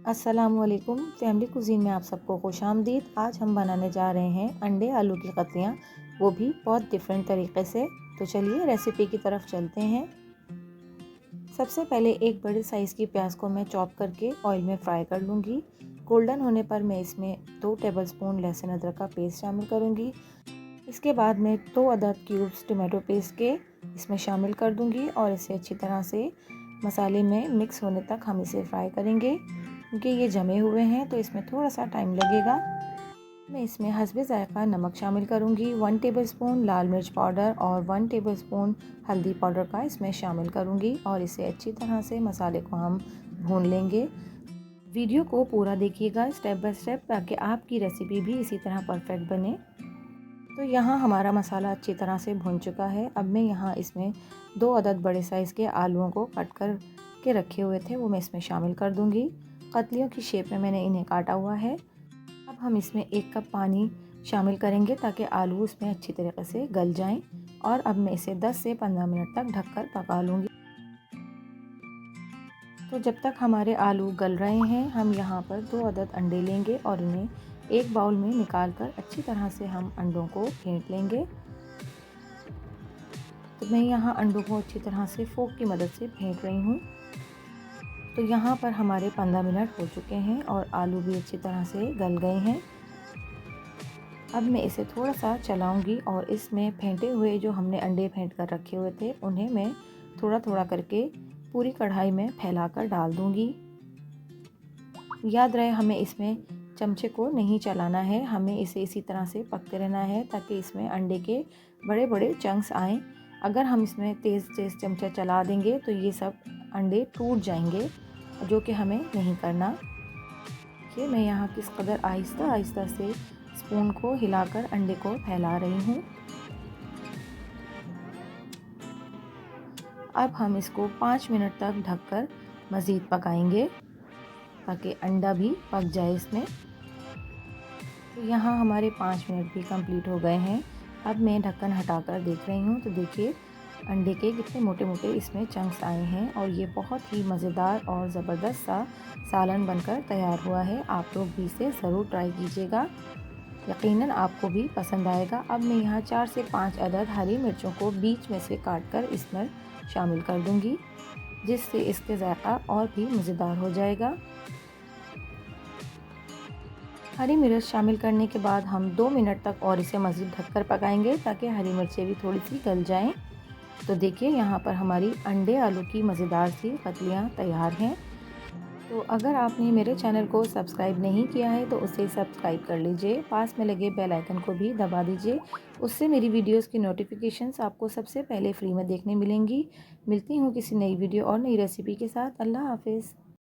अस्सलामुअलैकुम family cuisine में आप सबको खुशामदीद। आज हम बनाने जा रहे हैं अंडे आलू की कतलियाँ, वो भी बहुत डिफरेंट तरीके से। तो चलिए रेसिपी की तरफ चलते हैं। सबसे पहले एक बड़े साइज़ की प्याज को मैं चॉप करके ऑयल में फ्राई कर लूँगी। गोल्डन होने पर मैं इसमें 2 टेबलस्पून लहसुन अदरक का पेस्ट शामिल करूँगी। इसके बाद मैं 2 अदद क्यूब्स टमाटो पेस्ट के इसमें शामिल कर दूँगी और इसे अच्छी तरह से मसाले में मिक्स होने तक हम इसे फ्राई करेंगे। क्योंकि ये जमे हुए हैं तो इसमें थोड़ा सा टाइम लगेगा। मैं इसमें हस्बे ज़ायक़ा नमक शामिल करूँगी। 1 टेबलस्पून लाल मिर्च पाउडर और 1 टेबलस्पून हल्दी पाउडर का इसमें शामिल करूँगी और इसे अच्छी तरह से मसाले को हम भून लेंगे। वीडियो को पूरा देखिएगा स्टेप बाय स्टेप, ताकि आपकी रेसिपी भी इसी तरह परफेक्ट बने। तो यहाँ हमारा मसाला अच्छी तरह से भुन चुका है। अब मैं यहाँ इसमें 2 अदद बड़े साइज़ के आलूओं को कट कर के रखे हुए थे, वो मैं इसमें शामिल कर दूँगी। कतलियों की शेप में मैंने इन्हें काटा हुआ है। अब हम इसमें 1 कप पानी शामिल करेंगे ताकि आलू इसमें अच्छी तरीके से गल जाएं। और अब मैं इसे 10 से 15 मिनट तक ढककर पका लूँगी। तो जब तक हमारे आलू गल रहे हैं, हम यहाँ पर 2 अदद अंडे लेंगे और इन्हें एक बाउल में निकाल कर अच्छी तरह से हम अंडों को फेंट लेंगे। तो मैं यहाँ अंडों को अच्छी तरह से फोक की मदद से फेंट रही हूँ। तो यहाँ पर हमारे 15 मिनट हो चुके हैं और आलू भी अच्छी तरह से गल गए हैं। अब मैं इसे थोड़ा सा चलाऊंगी और इसमें फेंटे हुए जो हमने अंडे फेंट कर रखे हुए थे, उन्हें मैं थोड़ा थोड़ा करके पूरी कढ़ाई में फैलाकर डाल दूंगी। याद रहे हमें इसमें चमचे को नहीं चलाना है, हमें इसे इसी तरह से पकते रहना है ताकि इसमें अंडे के बड़े बड़े चंक्स आएँ। अगर हम इसमें तेज़ तेज़ चमचा चला देंगे तो ये सब अंडे टूट जाएंगे, जो कि हमें नहीं करना। देखिए मैं यहाँ किस कदर आहिस्ता आहिस्ता से स्पून को हिलाकर अंडे को फैला रही हूँ। अब हम इसको 5 मिनट तक ढककर मज़ीद पकाएंगे ताकि अंडा भी पक जाए इसमें। तो यहाँ हमारे 5 मिनट भी कंप्लीट हो गए हैं। अब मैं ढक्कन हटाकर देख रही हूँ तो देखिए अंडे के कितने मोटे मोटे इसमें चंक्स आए हैं और ये बहुत ही मज़ेदार और ज़बरदस्त सा सालन बनकर तैयार हुआ है। आप लोग भी इसे ज़रूर ट्राई कीजिएगा, यकीनन आपको भी पसंद आएगा। अब मैं यहाँ 4 से 5 अदद हरी मिर्चों को बीच में से काटकर इसमें शामिल कर दूँगी, जिससे इसके जायका और भी मज़ेदार हो जाएगा। हरी मिर्च शामिल करने के बाद हम 2 मिनट तक और इसे मज़ीद ढककर पकाएंगे ताकि हरी मिर्चें भी थोड़ी सी गल जाएं। तो देखिए यहाँ पर हमारी अंडे आलू की मज़ेदार सी कतलियाँ तैयार हैं। तो अगर आपने मेरे चैनल को सब्सक्राइब नहीं किया है तो उसे सब्सक्राइब कर लीजिए, पास में लगे बेल आइकन को भी दबा दीजिए। उससे मेरी वीडियोस की नोटिफिकेशंस आपको सबसे पहले फ्री में देखने मिलेंगी। मिलती हूँ किसी नई वीडियो और नई रेसिपी के साथ। अल्लाह हाफिज़।